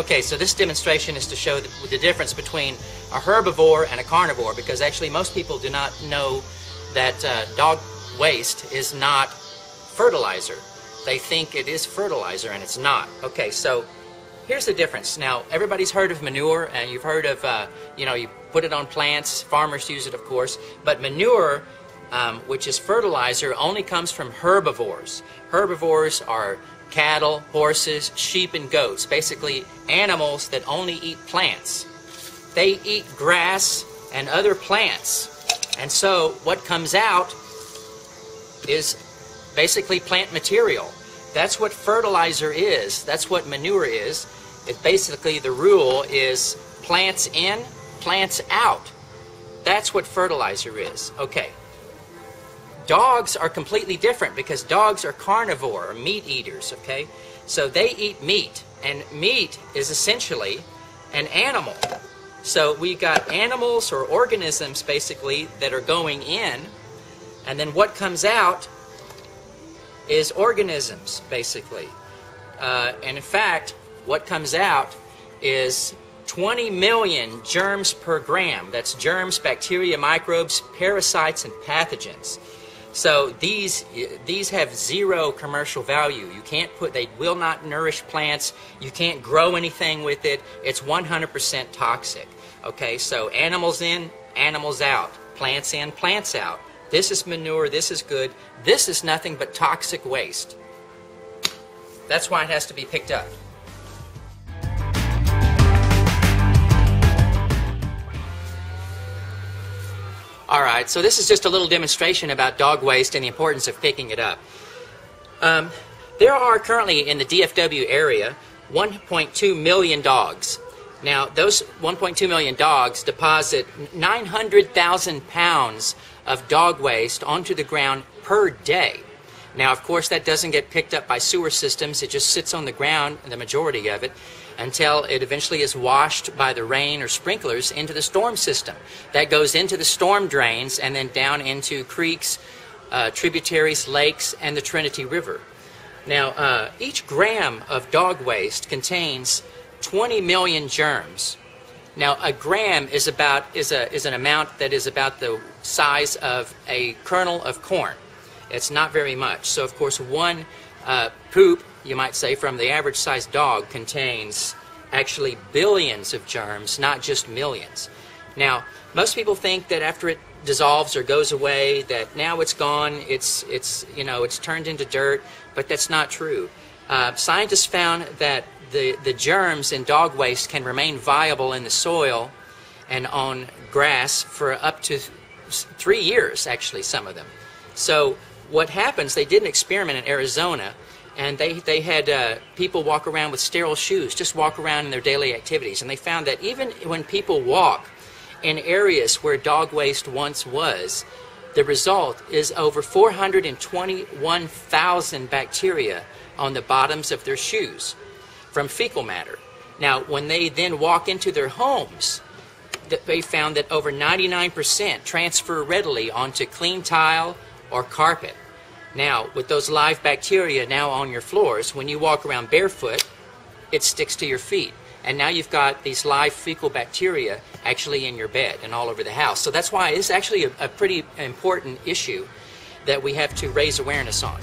Okay, so this demonstration is to show the difference between a herbivore and a carnivore, because actually most people do not know that dog waste is not fertilizer. They think it is fertilizer and it's not. Okay, so here's the difference. Now, everybody's heard of manure, and you've heard of, you put it on plants. Farmers use it, of course. But manure, which is fertilizer, only comes from herbivores. Herbivores are cattle, horses, sheep, and goats. Basically, animals that only eat plants. They eat grass and other plants. And so what comes out is basically plant material. That's what fertilizer is. That's what manure is. It basically, the rule is plants in, plants out. That's what fertilizer is. Okay. Dogs are completely different because dogs are carnivore, or meat eaters, okay? So they eat meat, and meat is essentially an animal. So we've got animals or organisms, basically, that are going in, and then what comes out is organisms, basically. And in fact, what comes out is 20 million germs per gram. That's germs, bacteria, microbes, parasites, and pathogens. So these have zero commercial value. You can't they will not nourish plants. You can't grow anything with it. It's 100% toxic. Okay, so animals in, animals out. Plants in, plants out. This is manure, this is good. This is nothing but toxic waste. That's why it has to be picked up. Alright, so this is just a little demonstration about dog waste and the importance of picking it up. There are currently in the DFW area 1.2 million dogs. Now, those 1.2 million dogs deposit 900,000 pounds of dog waste onto the ground per day. Now, of course, that doesn't get picked up by sewer systems. It just sits on the ground, the majority of it, until it eventually is washed by the rain or sprinklers into the storm system. That goes into the storm drains and then down into creeks, tributaries, lakes, and the Trinity River. Now, each gram of dog waste contains 20 million germs. Now, a gram is an amount that is about the size of a kernel of corn. It's not very much. So, of course, one poop, you might say, from the average sized dog contains actually billions of germs, not just millions. Now, most people think that after it dissolves or goes away, that now it's gone, it's turned into dirt, but that's not true. Scientists found that the germs in dog waste can remain viable in the soil and on grass for up to 3 years, actually, some of them. So what happens, they did an experiment in Arizona, and they had people walk around with sterile shoes, just walk around in their daily activities, and they found that even when people walk in areas where dog waste once was, the result is over 421,000 bacteria on the bottoms of their shoes from fecal matter. Now, when they then walk into their homes, they found that over 99% transfer readily onto clean tile or carpet. Now, with those live bacteria now on your floors, when you walk around barefoot, it sticks to your feet. And now you've got these live fecal bacteria actually in your bed and all over the house. So that's why it's actually a pretty important issue that we have to raise awareness on.